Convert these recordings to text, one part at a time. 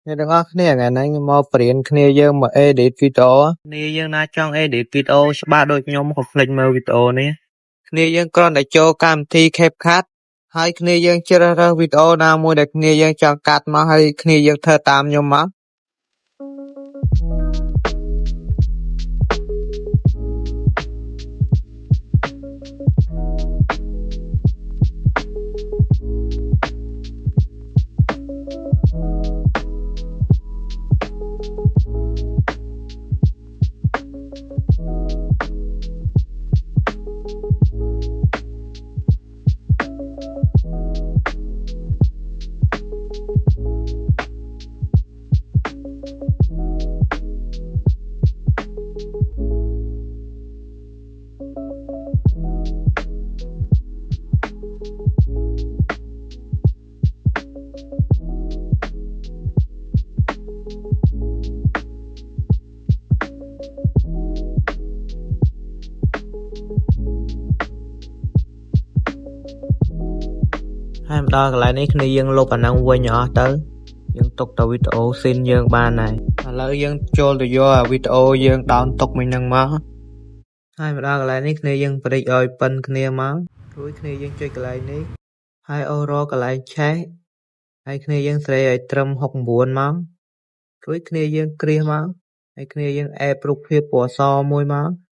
អ្នកទាំងអស់គ្នាថ្ងៃនេះមកបរៀនគ្នាយើងមក edit វីដេអូគ្នាយើងណាចង់ edit វីដេអូច្បាស់ដូចខ្ញុំកុំភ្លេចមើលវីដេអូនេះគ្នាយើងគ្រាន់តែចូលកម្មវិធី CapCut ហើយគ្នាយើងជ្រើសរើសវីដេអូណាមួយដែលគ្នាយើងចង់កាត់មកហើយគ្នាយើងធ្វើតាមខ្ញុំមកហើយមកដល់កន្លែងនេះគ្នាយើងលុបអាហ្នឹងវិញអស់ទៅយើងទុកតែវីដេអូស៊ីនយើងបានហើយឥឡូវយើងចូលទៅយកអាវីដេអូយើងដោនទុកមិញហ្នឹងមកហើយមកដល់កន្លែងនេះគ្នាយើងបរិចឲ្យប៉ិនគ្នាមករួចគ្នាយើងចុចកន្លែងនេះហើយអូរកន្លែងឆេះហើយគ្នាយើងស្រីឲ្យត្រឹម69មករួចគ្នាយើងគ្រាសមកហើយគ្នាយើងអេបរូបភាពពណ៌សមួយមក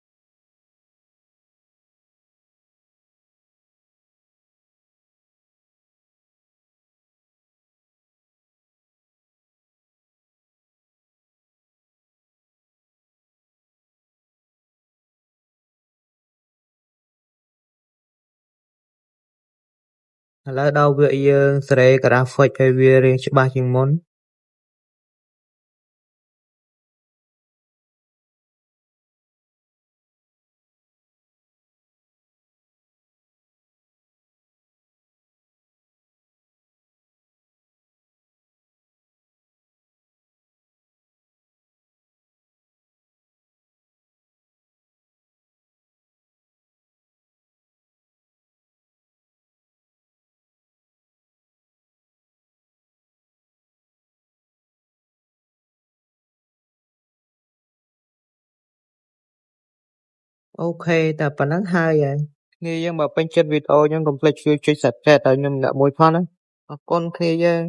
ឥឡូវដល់វាយើងសេរីក្រាហ្វិកឲ្យវារាងច្បាស់ជាងមុនអូខេតែប៉ុណ្ណឹងហើយគ្នាយើងបើពេញចិត្តវីដេអូខ្ញុំកុំភ្លេចជួយចុច Subscribe ឲ្យខ្ញុំម្នាក់មួយផងណាអរគុណគ្នាយើង